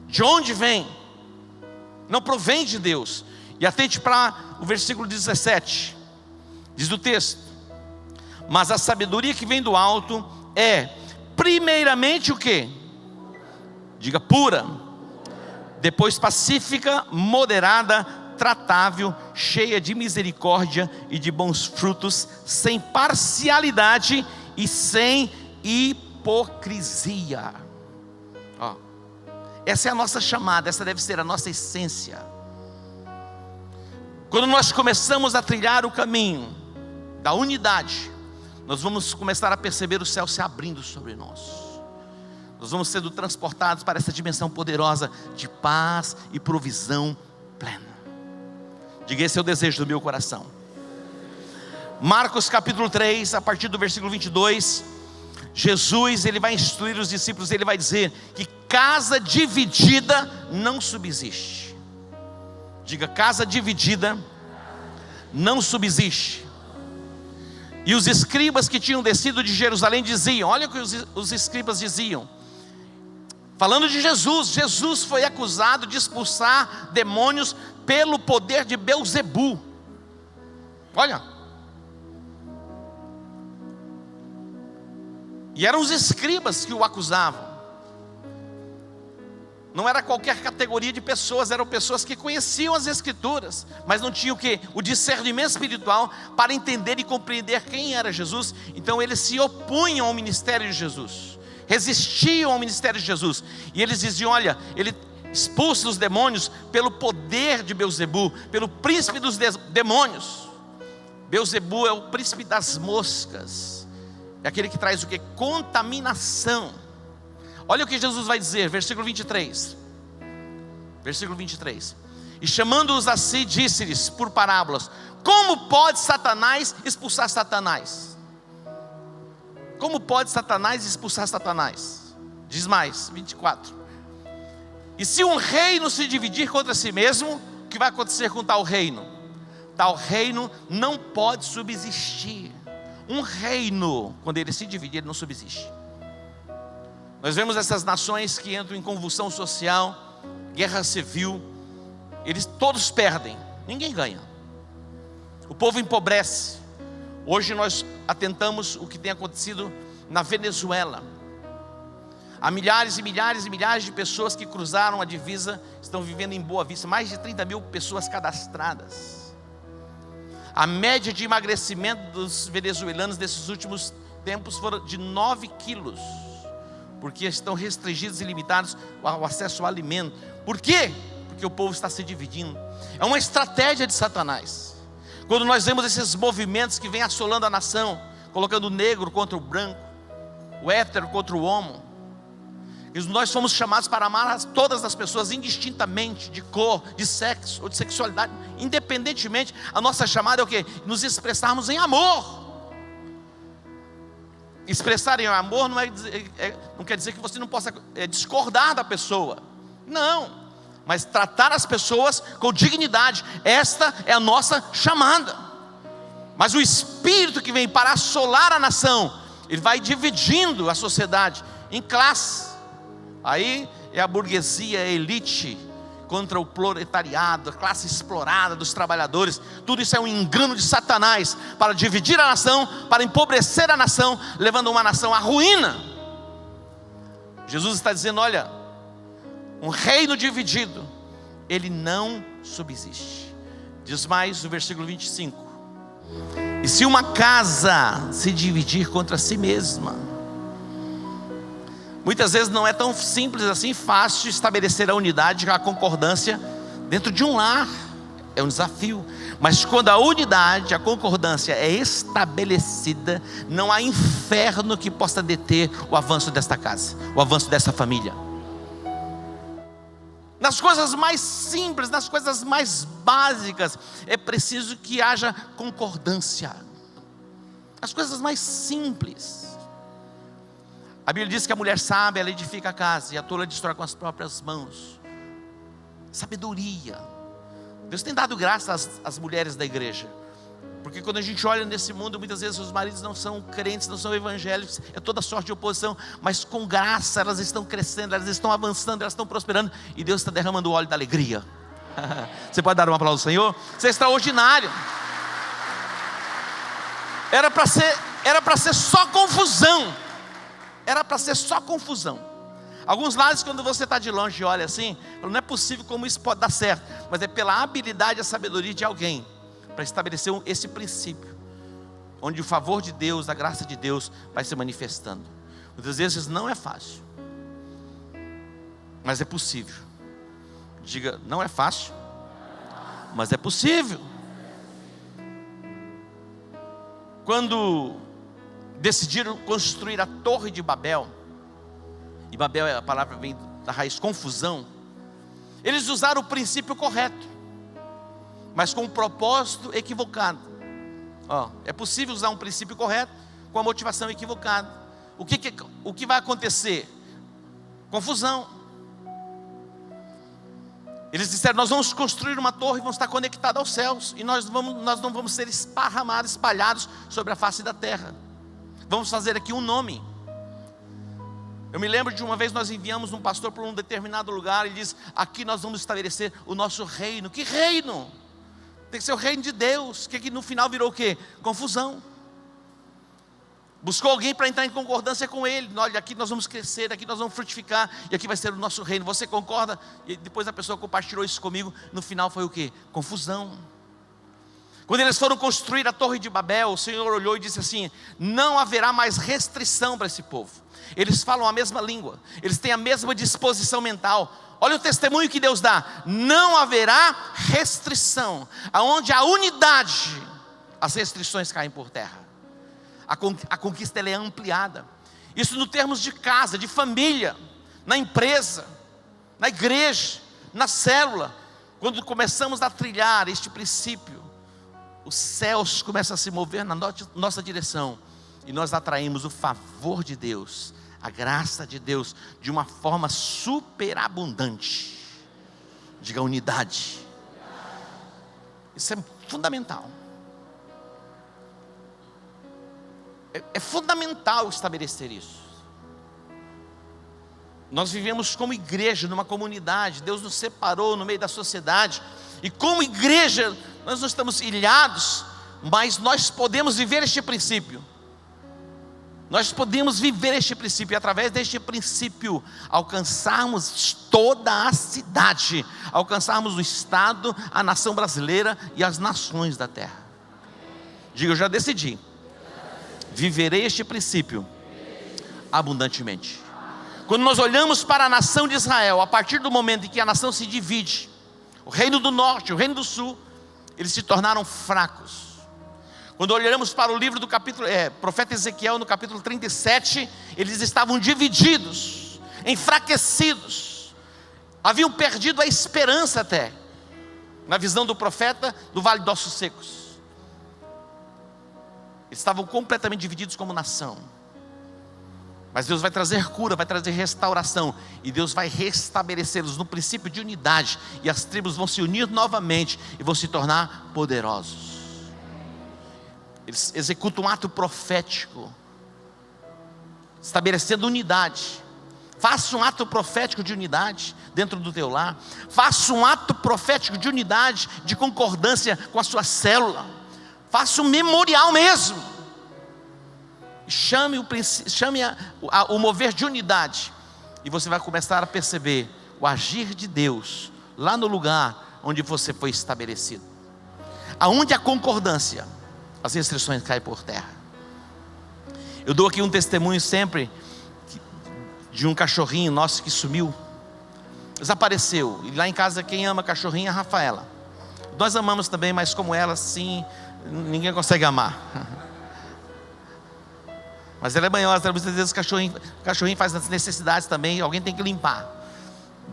de onde vem? Não provém de Deus. E atente para o versículo 17, diz o texto: mas a sabedoria que vem do alto é primeiramente o quê? Diga, pura, depois pacífica, moderada, tratável, cheia de misericórdia e de bons frutos, sem parcialidade e sem hipocrisia. Essa é a nossa chamada, essa deve ser a nossa essência. Quando nós começamos a trilhar o caminho da unidade, nós vamos começar a perceber o céu se abrindo sobre nós. Nós vamos sendo transportados para essa dimensão poderosa de paz e provisão plena. Diga, esse é o desejo do meu coração. Marcos capítulo 3, a partir do versículo 22, Jesus, ele vai instruir os discípulos, ele vai dizer que casa dividida não subsiste. Diga, casa dividida não subsiste. E os escribas que tinham descido de Jerusalém diziam, olha o que os escribas diziam, falando de Jesus. Jesus foi acusado de expulsar demônios pelo poder de Belzebu. Olha, e eram os escribas que o acusavam. Não era qualquer categoria de pessoas, eram pessoas que conheciam as escrituras, mas não tinham o quê? O discernimento espiritual para entender e compreender quem era Jesus. Então eles se opunham ao ministério de Jesus, resistiam ao ministério de Jesus, e eles diziam, olha, ele expulsa os demônios pelo poder de Belzebu, pelo príncipe dos demônios. Belzebu é o príncipe das moscas, é aquele que traz o quê? Contaminação. Olha o que Jesus vai dizer, versículo 23. Versículo 23. E chamando-os a si, disse-lhes por parábolas: como pode Satanás expulsar Satanás? Como pode Satanás expulsar Satanás? Diz mais, 24. E se um reino se dividir contra si mesmo, o que vai acontecer com tal reino? Tal reino não pode subsistir. Um reino, quando ele se dividir, ele não subsiste. Nós vemos essas nações que entram em convulsão social, guerra civil, eles todos perdem, ninguém ganha. O povo empobrece. Hoje nós atentamos o que tem acontecido na Venezuela. Há milhares e milhares e milhares de pessoas que cruzaram a divisa, estão vivendo em Boa Vista, mais de 30 mil pessoas cadastradas. A média de emagrecimento dos venezuelanos nesses últimos tempos foram de 9 quilos. Porque estão restringidos e limitados ao acesso ao alimento. Por quê? Porque o povo está se dividindo. É uma estratégia de Satanás. Quando nós vemos esses movimentos que vêm assolando a nação, colocando o negro contra o branco, o hétero contra o homo, nós somos chamados para amar todas as pessoas indistintamente, de cor, de sexo ou de sexualidade, independentemente. A nossa chamada é o quê? Nos expressarmos em amor. Expressar em amor não quer dizer que você não possa discordar da pessoa. Não, mas tratar as pessoas com dignidade. Esta é a nossa chamada. Mas o espírito que vem para assolar a nação, ele vai dividindo a sociedade em classes. Aí é a burguesia, a elite contra o proletariado, a classe explorada dos trabalhadores. Tudo isso é um engano de Satanás para dividir a nação, para empobrecer a nação, levando uma nação à ruína. Jesus está dizendo: olha, um reino dividido, ele não subsiste. Diz mais no versículo 25: e se uma casa se dividir contra si mesma, muitas vezes não é tão simples assim, fácil estabelecer a unidade, a concordância dentro de um lar. É um desafio. Mas quando a unidade, a concordância é estabelecida, não há inferno que possa deter o avanço desta casa, o avanço dessa família. Nas coisas mais simples, nas coisas mais básicas, é preciso que haja concordância. As coisas mais simples. A Bíblia diz que a mulher sábia, ela edifica a casa, e a tola destrói com as próprias mãos. Sabedoria. Deus tem dado graça às mulheres da igreja, porque quando a gente olha nesse mundo, muitas vezes os maridos não são crentes, não são evangélicos, é toda sorte de oposição, mas com graça elas estão crescendo, elas estão avançando, elas estão prosperando, e Deus está derramando o óleo da alegria. Você pode dar uma palavra ao Senhor? Isso é extraordinário. Era para ser só confusão. Era para ser só confusão. Alguns lados, quando você está de longe e olha assim, não é possível como isso pode dar certo, mas é pela habilidade e a sabedoria de alguém para estabelecer esse princípio, onde o favor de Deus, a graça de Deus vai se manifestando. Muitas vezes não é fácil, mas é possível. Diga: não é fácil, mas é possível. Quando decidiram construir a Torre de Babel, e Babel, a palavra vem da raiz confusão, eles usaram o princípio correto, mas com um propósito equivocado. É possível usar um princípio correto com a motivação equivocada. O que vai acontecer? Confusão. Eles disseram: nós vamos construir uma torre, vamos estar conectados aos céus, e nós não vamos ser esparramados, espalhados sobre a face da terra. Vamos fazer aqui um nome. Eu me lembro de uma vez nós enviamos um pastor para um determinado lugar, e ele diz: aqui nós vamos estabelecer o nosso reino. Que reino? Tem que ser o reino de Deus. Que no final virou o quê? Confusão. Buscou alguém para entrar em concordância com ele. Olha, aqui nós vamos crescer, aqui nós vamos frutificar, e aqui vai ser o nosso reino. Você concorda? E depois a pessoa compartilhou isso comigo. No final foi o quê? Confusão. Quando eles foram construir a Torre de Babel, o Senhor olhou e disse assim: não haverá mais restrição para esse povo. Eles falam a mesma língua, eles têm a mesma disposição mental. Olha o testemunho que Deus dá: não haverá restrição. Aonde há unidade, as restrições caem por terra. A conquista ela é ampliada. Isso no termos de casa, de família, na empresa, na igreja, na célula. Quando começamos a trilhar este princípio, os céus começam a se mover na nossa direção, e nós atraímos o favor de Deus, a graça de Deus, de uma forma superabundante. Diga: unidade. Isso é fundamental. É fundamental estabelecer isso. Nós vivemos como igreja, numa comunidade. Deus nos separou no meio da sociedade, e como igreja nós não estamos ilhados, mas nós podemos viver este princípio. Nós podemos viver este princípio, e através deste princípio alcançarmos toda a cidade, alcançarmos o estado, a nação brasileira e as nações da terra. Diga: eu já decidi, viverei este princípio abundantemente. Quando nós olhamos para a nação de Israel, a partir do momento em que a nação se divide, o reino do norte, o reino do sul, eles se tornaram fracos. Quando olhamos para o livro do profeta Ezequiel, no capítulo 37, eles estavam divididos, enfraquecidos, haviam perdido a esperança até, na visão do profeta, do vale de ossos secos. Eles estavam completamente divididos como nação. Mas Deus vai trazer cura, vai trazer restauração. E Deus vai restabelecê-los no princípio de unidade. E as tribos vão se unir novamente e vão se tornar poderosos. Eles executam um ato profético, estabelecendo unidade. Faça um ato profético de unidade dentro do teu lar. Faça um ato profético de unidade, de concordância com a sua célula. Faça um memorial mesmo. Chame o mover de unidade. E você vai começar a perceber o agir de Deus lá no lugar onde você foi estabelecido. Aonde a concordância, as restrições caem por terra. Eu dou aqui um testemunho sempre de um cachorrinho nosso que sumiu, desapareceu. E lá em casa quem ama cachorrinho é a Rafaela. Nós amamos também, mas como ela, sim, ninguém consegue amar. Mas ela é manhosa, muitas vezes o cachorrinho faz as necessidades também, alguém tem que limpar.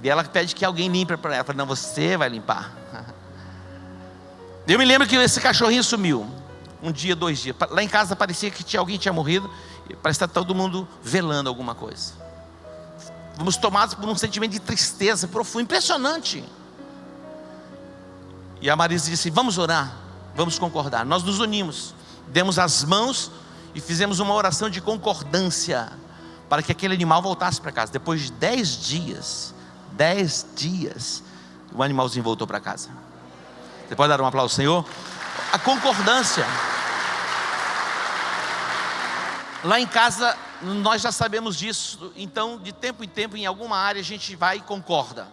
E ela pede que alguém limpe para ela. Ela fala, não, você vai limpar. Eu me lembro que esse cachorrinho sumiu. Um dia, 2 dias. Lá em casa parecia que alguém tinha morrido. Parece que está todo mundo velando alguma coisa. Fomos tomados por um sentimento de tristeza profundo, impressionante. E a Marisa disse, vamos orar, vamos concordar. Nós nos unimos, demos as mãos e fizemos uma oração de concordância para que aquele animal voltasse para casa. Depois de 10 dias, o animalzinho voltou para casa. Você pode dar um aplauso ao Senhor? A concordância. Lá em casa nós já sabemos disso. Então de tempo em tempo, em alguma área a gente vai e concorda.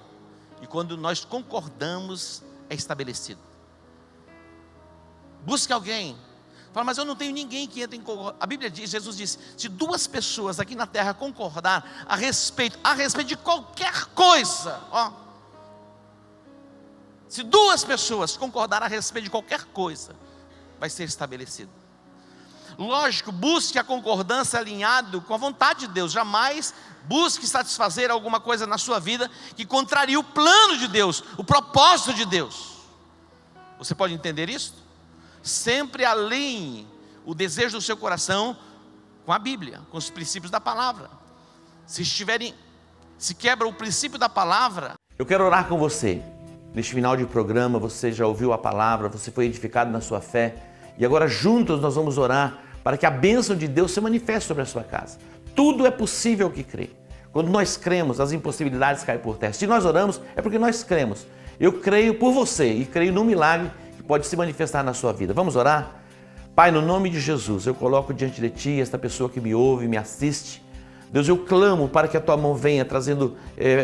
E quando nós concordamos, é estabelecido. Busque alguém. Fala, mas eu não tenho ninguém que entre em concordância. A Bíblia diz, Jesus disse, se 2 pessoas aqui na terra concordar a respeito de qualquer coisa, se 2 pessoas concordar a respeito de qualquer coisa, vai ser estabelecido. Lógico, busque a concordância alinhado com a vontade de Deus. Jamais busque satisfazer alguma coisa na sua vida que contraria o plano de Deus, o propósito de Deus. Você pode entender isso? Sempre alinhe o desejo do seu coração com a Bíblia, com os princípios da palavra. Se quebra o princípio da palavra. Eu quero orar com você. Neste final de programa, você já ouviu a palavra, você foi edificado na sua fé. E agora juntos nós vamos orar para que a bênção de Deus se manifeste sobre a sua casa. Tudo é possível que crê. Quando nós cremos, as impossibilidades caem por terra. Se nós oramos, é porque nós cremos. Eu creio por você e creio no milagre que pode se manifestar na sua vida. Vamos orar? Pai, no nome de Jesus, eu coloco diante de Ti esta pessoa que me ouve, me assiste. Deus, eu clamo para que a Tua mão venha trazendo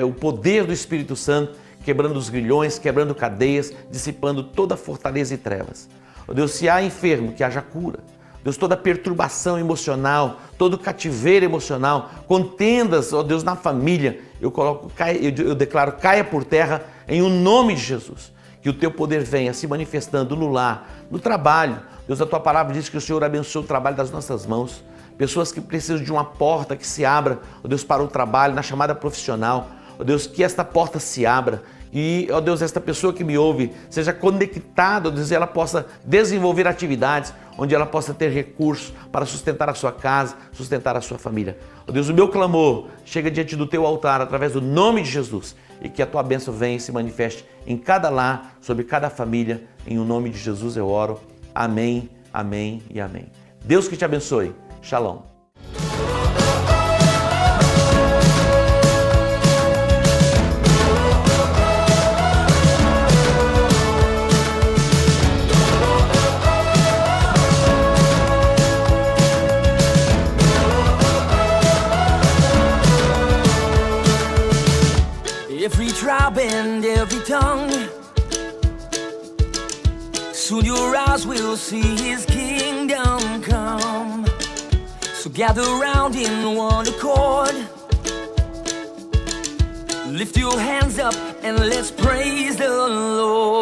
o poder do Espírito Santo, quebrando os grilhões, quebrando cadeias, dissipando toda fortaleza e trevas. Oh Deus, se há enfermo, que haja cura. Deus, toda perturbação emocional, todo cativeiro emocional, contendas, ó Deus, na família, eu declaro, caia por terra em o nome de Jesus. Que o Teu poder venha se manifestando no lar, no trabalho. Deus, a Tua palavra diz que o Senhor abençoa o trabalho das nossas mãos. Pessoas que precisam de uma porta que se abra, ó Deus, para o trabalho, na chamada profissional. Ó Deus, que esta porta se abra. E, ó Deus, esta pessoa que me ouve seja conectada, ó Deus, e ela possa desenvolver atividades onde ela possa ter recursos para sustentar a sua casa, sustentar a sua família. Ó Deus, o meu clamor chega diante do Teu altar através do nome de Jesus e que a Tua bênção venha e se manifeste em cada lar, sobre cada família. Em o nome de Jesus eu oro. Amém, amém e amém. Deus que te abençoe. Shalom. Every tribe and every tongue, soon your eyes will see His kingdom come. So gather round in one accord, lift your hands up and let's praise the Lord.